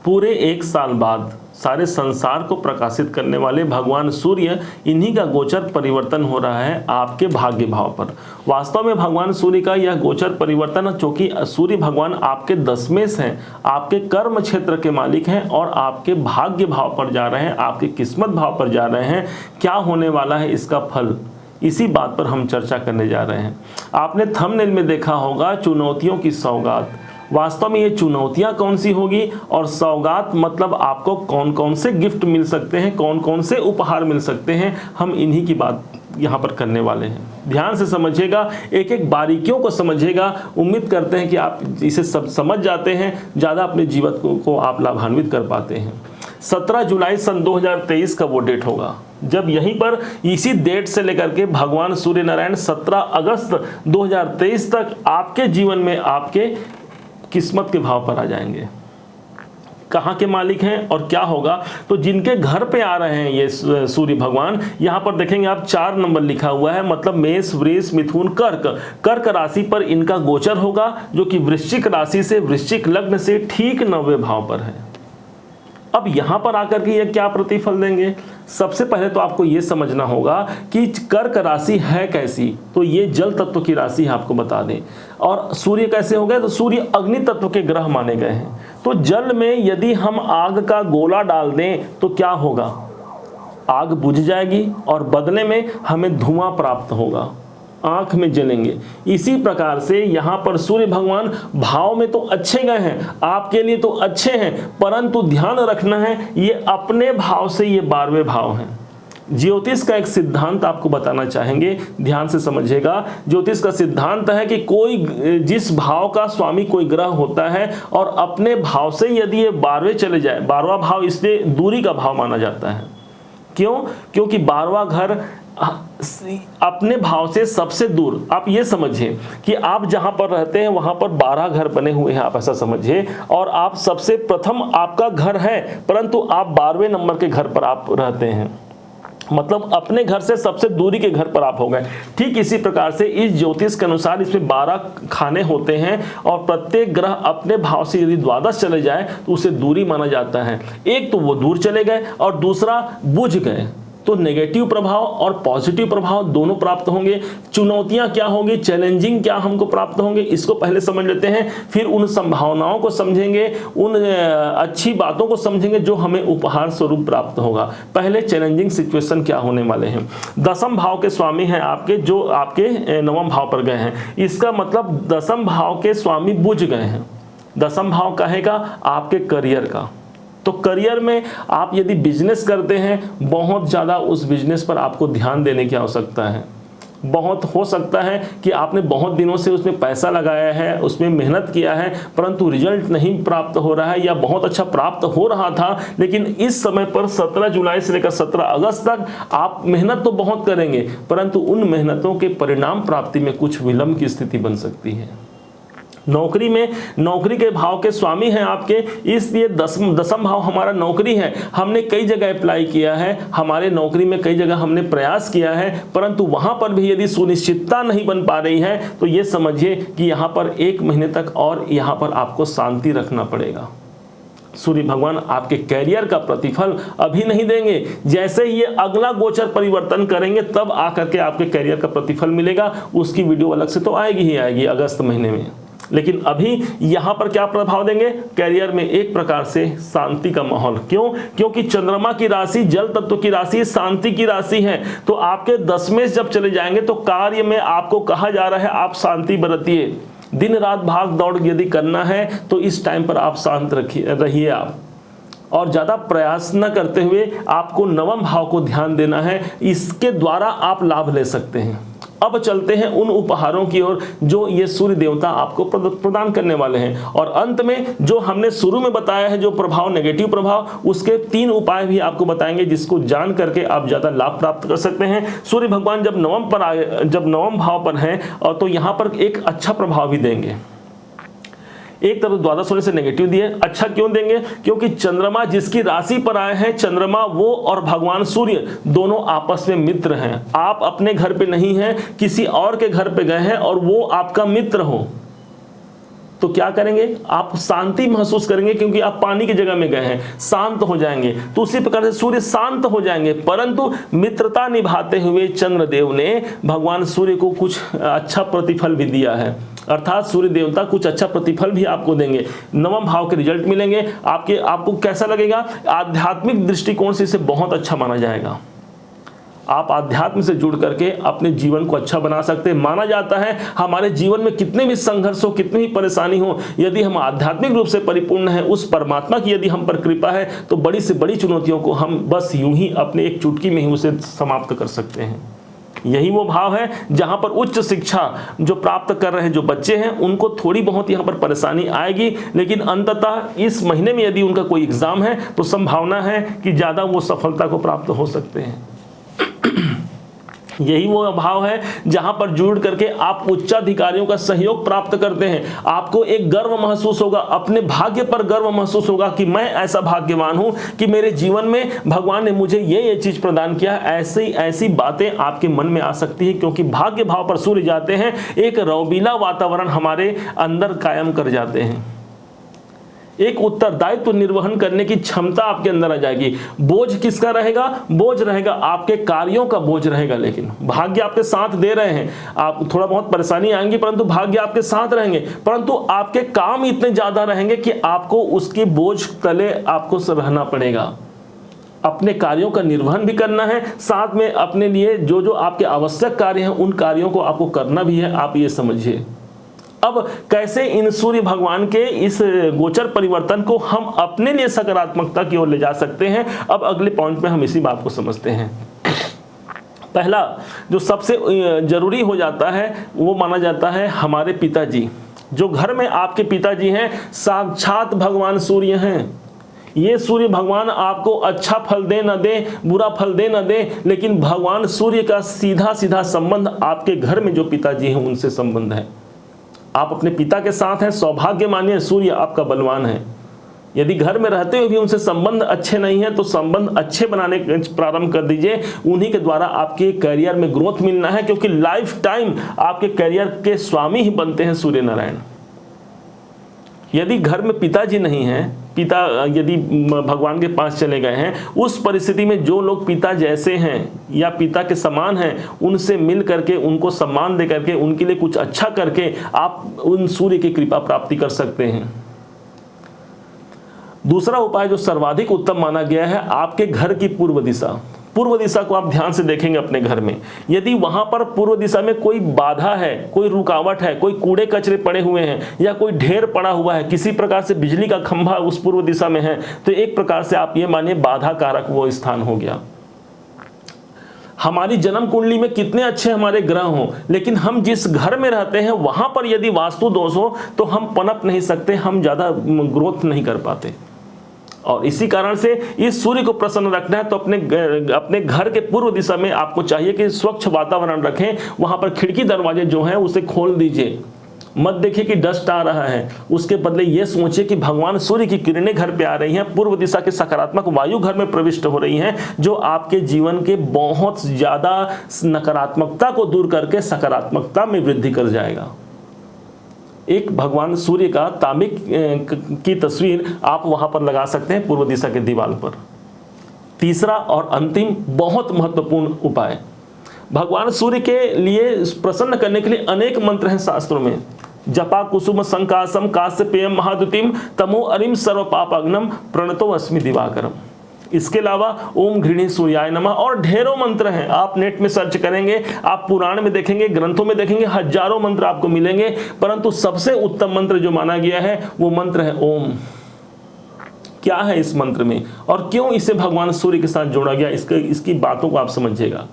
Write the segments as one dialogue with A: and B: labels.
A: पूरे 1 साल बाद सारे संसार को प्रकाशित करने वाले भगवान सूर्य, इन्हीं का गोचर परिवर्तन हो रहा है आपके भाग्य भाव पर। वास्तव में भगवान सूर्य का यह गोचर परिवर्तन, चूंकि सूर्य भगवान आपके दशमेश हैं, आपके कर्म क्षेत्र के मालिक हैं और आपके भाग्य भाव पर जा रहे हैं, आपके किस्मत भाव पर जा रहे हैं, क्या होने वाला है इसका फल, इसी बात पर हम चर्चा करने जा रहे हैं। आपने थंबनेल में देखा होगा चुनौतियों की सौगात। वास्तव में ये चुनौतियां कौन सी होगी और सौगात मतलब आपको कौन कौन से गिफ्ट मिल सकते हैं, कौन कौन से उपहार मिल सकते हैं, हम इन्हीं की बात यहाँ पर करने वाले हैं। ध्यान से समझिएगा, एक एक बारीकियों को समझिएगा। उम्मीद करते हैं कि आप इसे सब समझ जाते हैं, ज़्यादा अपने जीवन को आप लाभान्वित कर पाते हैं। 17 जुलाई सन 2023 का वो डेट होगा जब यहीं पर इसी डेट से लेकर के भगवान सूर्य नारायण 17 अगस्त 2023 तक आपके जीवन में आपके किस्मत के भाव पर आ जाएंगे। कहाँ के मालिक हैं और क्या होगा, तो जिनके घर पे आ रहे हैं ये सूर्य भगवान, यहाँ पर देखेंगे आप 4 नंबर लिखा हुआ है, मतलब मेष, वृष, मिथुन, कर्क राशि पर इनका गोचर होगा, जो कि वृश्चिक राशि से, वृश्चिक लग्न से ठीक 9वें भाव पर है। अब यहाँ पर आकर के ये क्या प्रतिफल देंगे, सबसे पहले तो आपको ये समझना होगा कि कर्क राशि है कैसी, तो ये जल तत्व की राशि है, आपको बता दें। और सूर्य कैसे हो गए, तो सूर्य अग्नि तत्व के ग्रह माने गए हैं। तो जल में यदि हम आग का गोला डाल दें तो क्या होगा, आग बुझ जाएगी और बदले में हमें धुआं प्राप्त होगा, आंख में जलेंगे। इसी प्रकार से यहाँ पर सूर्य भगवान भाव में तो अच्छे गए हैं, आपके लिए तो अच्छे हैं, परंतु ध्यान रखना है ये अपने भाव से ये 12वें भाव हैं। ज्योतिष का एक सिद्धांत आपको बताना चाहेंगे, ध्यान से समझिएगा। ज्योतिष का सिद्धांत है कि कोई जिस भाव का स्वामी कोई ग्रह होता है और अपने भाव से यदि ये 12वें चले जाए, 12वां भाव इसलिए दूरी का भाव माना जाता है। क्यों, क्योंकि 12वां घर अपने भाव से सबसे दूर, आप ये समझिए कि आप जहां पर रहते हैं वहां पर 12 घर बने हुए हैं, आप ऐसा समझिए, और आप सबसे प्रथम आपका घर है, परंतु आप 12वें नंबर के घर पर आप रहते हैं, मतलब अपने घर से सबसे दूरी के घर पर आप हो गए। ठीक इसी प्रकार से इस ज्योतिष के अनुसार इसमें 12 खाने होते हैं और प्रत्येक ग्रह अपने भाव से यदि द्वादश चले जाए तो उसे दूरी माना जाता है। एक तो वो दूर चले गए और दूसरा बुझ गए, तो नेगेटिव प्रभाव और पॉजिटिव प्रभाव दोनों प्राप्त होंगे। चुनौतियां क्या होंगी, चैलेंजिंग क्या हमको प्राप्त होंगे, इसको पहले समझ लेते हैं, फिर उन संभावनाओं को समझेंगे, उन अच्छी बातों को समझेंगे जो हमें उपहार स्वरूप प्राप्त होगा। पहले चैलेंजिंग सिचुएशन क्या होने वाले हैं। 10वें भाव के स्वामी हैं आपके, जो आपके 9वें भाव पर गए हैं, इसका मतलब 10वें भाव के स्वामी बुझ गए हैं। 10वां भाव कहेगा आपके करियर का, तो करियर में आप यदि बिजनेस करते हैं, बहुत ज़्यादा उस बिजनेस पर आपको ध्यान देने की आवश्यकता है। बहुत हो सकता है कि आपने बहुत दिनों से उसमें पैसा लगाया है, उसमें मेहनत किया है, परंतु रिजल्ट नहीं प्राप्त हो रहा है, या बहुत अच्छा प्राप्त हो रहा था, लेकिन इस समय पर 17 जुलाई से लेकर 17 अगस्त तक आप मेहनत तो बहुत करेंगे, परंतु उन मेहनतों के परिणाम प्राप्ति में कुछ विलंब की स्थिति बन सकती है। नौकरी में, नौकरी के भाव के स्वामी हैं आपके, इसलिए 10वां भाव हमारा नौकरी है। हमने कई जगह अप्लाई किया है, हमारे नौकरी में कई जगह हमने प्रयास किया है, परंतु वहां पर भी यदि सुनिश्चितता नहीं बन पा रही है तो ये समझिए कि यहाँ पर 1 महीने तक और यहाँ पर आपको शांति रखना पड़ेगा। सूर्य भगवान आपके कैरियर का प्रतिफल अभी नहीं देंगे, जैसे ही ये अगला गोचर परिवर्तन करेंगे तब आकर के आपके कैरियर का प्रतिफल मिलेगा। उसकी वीडियो अलग से तो आएगी ही आएगी अगस्त महीने में, लेकिन अभी यहां पर क्या प्रभाव देंगे, कैरियर में एक प्रकार से शांति का माहौल। क्यों, क्योंकि चंद्रमा की राशि जल तत्व की राशि शांति की राशि है, तो आपके 10वें जब चले जाएंगे तो कार्य में आपको कहा जा रहा है आप शांति बरतिए। दिन रात भाग दौड़ यदि करना है तो इस टाइम पर आप शांत रहिए आप, और ज़्यादा प्रयास न करते हुए आपको 9वें भाव को ध्यान देना है, इसके द्वारा आप लाभ ले सकते हैं। अब चलते हैं उन उपहारों की ओर जो ये सूर्य देवता आपको प्रदान करने वाले हैं, और अंत में जो हमने शुरू में बताया है जो प्रभाव, नेगेटिव प्रभाव, उसके 3 उपाय भी आपको बताएंगे जिसको जान करके आप ज़्यादा लाभ प्राप्त कर सकते हैं। सूर्य भगवान जब 9वें भाव पर हैं और तो यहाँ पर एक अच्छा प्रभाव भी देंगे। एक तरफ द्वादश होने से नेगेटिव दिए, अच्छा क्यों देंगे, क्योंकि चंद्रमा जिसकी राशि पर आए हैं, चंद्रमा वो और भगवान सूर्य दोनों आपस में मित्र हैं। आप अपने घर पे नहीं हैं, किसी और के घर पे गए हैं और वो आपका मित्र हो, तो क्या करेंगे, आप शांति महसूस करेंगे क्योंकि आप पानी की जगह में गए हैं, शांत हो जाएंगे। तो उसी प्रकार से सूर्य शांत हो जाएंगे। परंतु मित्रता निभाते हुए चंद्रदेव ने भगवान सूर्य को कुछ अच्छा प्रतिफल भी दिया है, अर्थात सूर्य देवता कुछ अच्छा प्रतिफल भी आपको देंगे। नवम भाव के रिजल्ट मिलेंगे आपको कैसा लगेगा, आध्यात्मिक दृष्टिकोण से इसे बहुत अच्छा माना जाएगा। आप आध्यात्म से जुड़ करके अपने जीवन को अच्छा बना सकते हैं। माना जाता है हमारे जीवन में कितने भी संघर्ष हो, कितनी भी परेशानी हो, यदि हम आध्यात्मिक रूप से परिपूर्ण हैं, उस परमात्मा की यदि हम पर कृपा है, तो बड़ी से बड़ी चुनौतियों को हम बस यूं ही अपने एक चुटकी में ही उसे समाप्त कर सकते हैं। यही वो भाव है जहां पर उच्च शिक्षा जो प्राप्त कर रहे जो बच्चे हैं, उनको थोड़ी बहुत यहां पर परेशानी आएगी, लेकिन अंततः इस महीने में यदि उनका कोई एग्जाम है तो संभावना है कि ज़्यादा वो सफलता को प्राप्त हो सकते हैं। यही वो अभाव है जहां पर जुड़ करके आप उच्चाधिकारियों का सहयोग प्राप्त करते हैं। आपको एक गर्व महसूस होगा, अपने भाग्य पर गर्व महसूस होगा कि मैं ऐसा भाग्यवान हूं कि मेरे जीवन में भगवान ने मुझे ये चीज प्रदान किया। ऐसी ऐसी बातें आपके मन में आ सकती है, क्योंकि भाग्य भाव पर सूर्य जाते हैं, एक रौबीला वातावरण हमारे अंदर कायम कर जाते हैं। एक उत्तरदायित्व निर्वहन करने की क्षमता आपके अंदर आ जाएगी। बोझ किसका रहेगा, बोझ रहेगा आपके कार्यों का बोझ रहेगा। लेकिन भाग्य आपके साथ दे रहे हैं, आप थोड़ा बहुत परेशानी आएंगी परंतु भाग्य आपके साथ रहेंगे, परंतु आपके काम इतने ज्यादा रहेंगे कि आपको उसकी बोझ तले आपको रहना पड़ेगा। अपने कार्यों का निर्वहन भी करना है, साथ में अपने लिए जो जो आपके आवश्यक कार्य हैं उन कार्यों को आपको करना भी है। आप ये समझिए। अब कैसे इन सूर्य भगवान के इस गोचर परिवर्तन को हम अपने लिए सकारात्मकता की ओर ले जा सकते हैं, अब अगले पॉइंट में हम इसी बात को समझते हैं। पहला जो सबसे जरूरी हो जाता है वो माना जाता है हमारे पिताजी। जो घर में आपके पिताजी हैं, साक्षात भगवान सूर्य हैं। ये सूर्य भगवान आपको अच्छा फल दे न दे, बुरा फल दे न दे, लेकिन भगवान सूर्य का सीधा सीधा संबंध आपके घर में जो पिताजी हैं उनसे संबंध है। आप अपने पिता के साथ हैं, सौभाग्य मानिए, सूर्य आपका बलवान है। यदि घर में रहते हुए भी उनसे संबंध अच्छे नहीं है तो संबंध अच्छे बनाने प्रारंभ कर दीजिए। उन्हीं के द्वारा आपके करियर में ग्रोथ मिलना है, क्योंकि लाइफ टाइम आपके करियर के स्वामी ही बनते हैं सूर्य नारायण। यदि घर में पिताजी नहीं हैं, पिता यदि भगवान के पास चले गए हैं, उस परिस्थिति में जो लोग पिता जैसे हैं या पिता के समान हैं, उनसे मिल करके, उनको सम्मान दे करके, उनके लिए कुछ अच्छा करके आप उन सूर्य की कृपा प्राप्ति कर सकते हैं। दूसरा उपाय जो सर्वाधिक उत्तम माना गया है, आपके घर की पूर्व दिशा। पूर्व दिशा को आप ध्यान से देखेंगे अपने घर में, यदि वहां पर पूर्व दिशा में कोई बाधा है, कोई रुकावट है, कोई कूड़े कचरे पड़े हुए हैं या कोई ढेर पड़ा हुआ है, किसी प्रकार से बिजली का खंभा उस पूर्व दिशा में है, तो एक प्रकार से आप ये मानिए बाधा कारक वो स्थान हो गया। हमारी जन्म कुंडली में कितने अच्छे हमारे ग्रह हों, लेकिन हम जिस घर में रहते हैं वहां पर यदि वास्तु दोष हो तो हम पनप नहीं सकते, हम ज्यादा ग्रोथ नहीं कर पाते। और इसी कारण से इस सूर्य को प्रसन्न रखना है तो अपने घर के पूर्व दिशा में आपको चाहिए कि स्वच्छ वातावरण रखें। वहां पर खिड़की दरवाजे जो हैं उसे खोल दीजिए। मत देखिए कि डस्ट आ रहा है, उसके बदले ये सोचिए कि भगवान सूर्य की किरणें घर पे आ रही हैं, पूर्व दिशा की सकारात्मक वायु घर में प्रविष्ट हो रही हैं, जो आपके जीवन के बहुत ज्यादा नकारात्मकता को दूर करके सकारात्मकता में वृद्धि कर जाएगा। एक भगवान सूर्य का तांबे की तस्वीर आप वहां पर लगा सकते हैं पूर्व दिशा के दीवार पर। तीसरा और अंतिम बहुत महत्वपूर्ण उपाय, भगवान सूर्य के लिए प्रसन्न करने के लिए अनेक मंत्र हैं शास्त्रों में। जपा कुसुम संकासम काश्यपेयम महाद्युतिम तमो अरिम सर्व पापाग्नम प्रणतो अस्मि दिवाकरम। इसके अलावा ओम घृणी सूर्याय नमः और ढेरों मंत्र हैं। आप नेट में सर्च करेंगे, आप पुराण में देखेंगे, ग्रंथों में देखेंगे, हजारों मंत्र आपको मिलेंगे, परंतु सबसे उत्तम मंत्र जो माना गया है वो मंत्र है ओम। क्या है इस मंत्र में और क्यों इसे भगवान सूर्य के साथ जोड़ा गया, इसकी बातों को आप समझिएगा।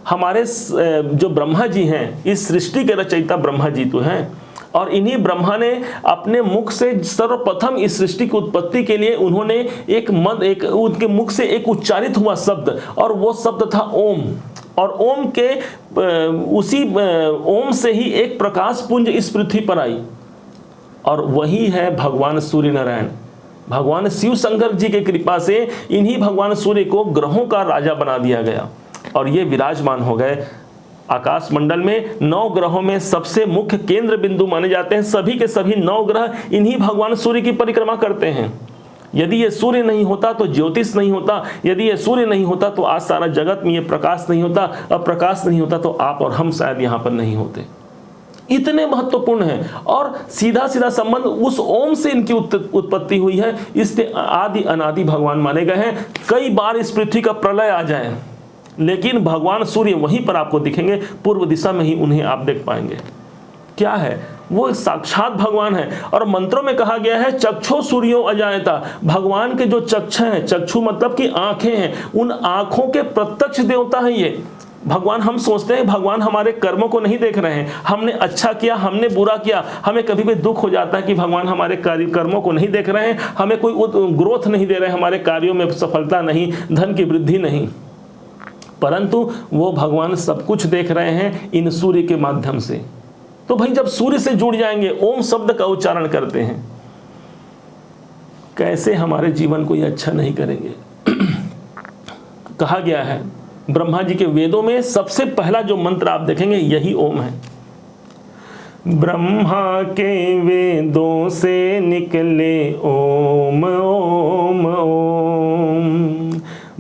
A: हमारे जो ब्रह्मा जी हैं, इस सृष्टि के रचयिता ब्रह्मा जी तो हैं, और इन्हीं ब्रह्मा ने अपने मुख से सर्वप्रथम इस सृष्टि की उत्पत्ति के लिए उन्होंने उनके मुख से एक उच्चारित हुआ शब्द, और वो शब्द था ओम। और ओम के उसी ओम से ही एक प्रकाश पुंज इस पृथ्वी पर आई, और वही है भगवान सूर्य नारायण। भगवान शिव शंकर जी की कृपा से इन्हीं भगवान सूर्य को ग्रहों का राजा बना दिया गया और ये विराजमान हो गए आकाश मंडल में 9 ग्रहों में सबसे मुख्य केंद्र बिंदु माने जाते हैं। सभी के सभी 9 ग्रह इन्हीं भगवान सूर्य की परिक्रमा करते हैं। यदि ये सूर्य नहीं होता तो ज्योतिष नहीं होता, यदि ये सूर्य नहीं होता तो आज सारा जगत में ये प्रकाश नहीं होता, अब प्रकाश नहीं होता तो आप और हम शायद यहाँ पर नहीं होते। इतने महत्वपूर्ण हैं और सीधा सीधा संबंध उस ओम से इनकी उत्पत्ति हुई है। इसके आदि अनादि भगवान माने गए हैं। कई बार इस पृथ्वी का प्रलय आ जाए लेकिन भगवान सूर्य वहीं पर आपको दिखेंगे, पूर्व दिशा में ही उन्हें आप देख पाएंगे। क्या है वो? साक्षात भगवान है। और मंत्रों में कहा गया है चक्षु सूर्यो अजायता, भगवान के जो चक्ष हैं, चक्षु मतलब कि आंखें हैं, उन आंखों के प्रत्यक्ष देवता है ये भगवान। हम सोचते हैं भगवान हमारे कर्मों को नहीं देख रहे हैं, हमने अच्छा किया हमने बुरा किया, हमें कभी भी दुख हो जाता है कि भगवान हमारे कर्मों को नहीं देख रहे हैं, हमें कोई ग्रोथ नहीं दे रहे हैं, हमारे कार्यों में सफलता नहीं, धन की वृद्धि नहीं। परंतु वो भगवान सब कुछ देख रहे हैं इन सूर्य के माध्यम से। तो भाई जब सूर्य से जुड़ जाएंगे, ओम शब्द का उच्चारण करते हैं, कैसे हमारे जीवन को ये अच्छा नहीं करेंगे। कहा गया है ब्रह्मा जी के वेदों में सबसे पहला जो मंत्र आप देखेंगे यही ओम है। ब्रह्मा के वेदों से निकले ओम ओम ओम,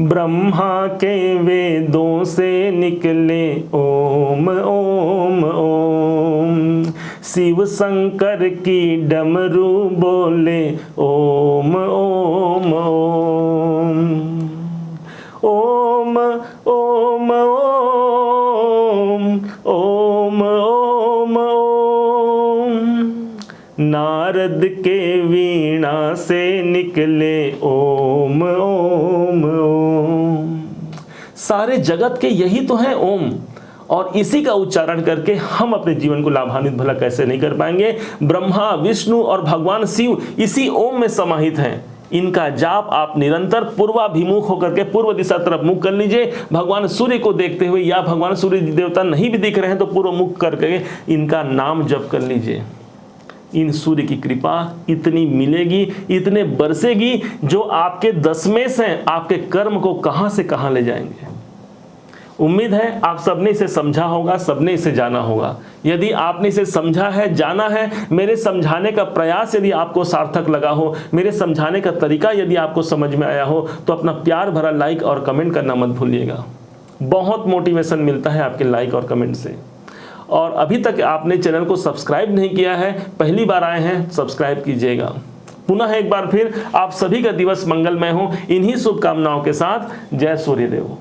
A: ब्रह्मा के वेदों से निकले ओम ओम ओम, शिव शंकर की डमरू बोले ओम ओम ओम, ओम ओम ओम ओम ओम ओम, नारद के वीणा से निकले ओम ओम ओम। सारे जगत के यही तो है ओम, और इसी का उच्चारण करके हम अपने जीवन को लाभान्वित भला कैसे नहीं कर पाएंगे। ब्रह्मा विष्णु और भगवान शिव इसी ओम में समाहित हैं। इनका जाप आप निरंतर पूर्वाभिमुख होकर के पूर्व दिशा तरफ मुख कर लीजिए, भगवान सूर्य को देखते हुए, या भगवान सूर्य देवता नहीं भी दिख रहे हैं तो पूर्व मुख करके इनका नाम जप कर लीजिए। इन सूर्य की कृपा इतनी मिलेगी, इतने बरसेगी, जो आपके दशमेश हैं आपके कर्म को कहां से कहां ले जाएंगे। उम्मीद है आप सबने इसे समझा होगा, सबने इसे जाना होगा। यदि आपने इसे समझा है, जाना है, मेरे समझाने का प्रयास यदि आपको सार्थक लगा हो, मेरे समझाने का तरीका यदि आपको समझ में आया हो, तो अपना प्यार भरा लाइक और कमेंट करना मत भूलिएगा। बहुत मोटिवेशन मिलता है आपके लाइक और कमेंट से। और अभी तक आपने चैनल को सब्सक्राइब नहीं किया है, पहली बार आए हैं, सब्सक्राइब कीजिएगा। पुनः एक बार फिर आप सभी का दिवस मंगलमय हो, इन्हीं शुभकामनाओं के साथ जय सूर्यदेव।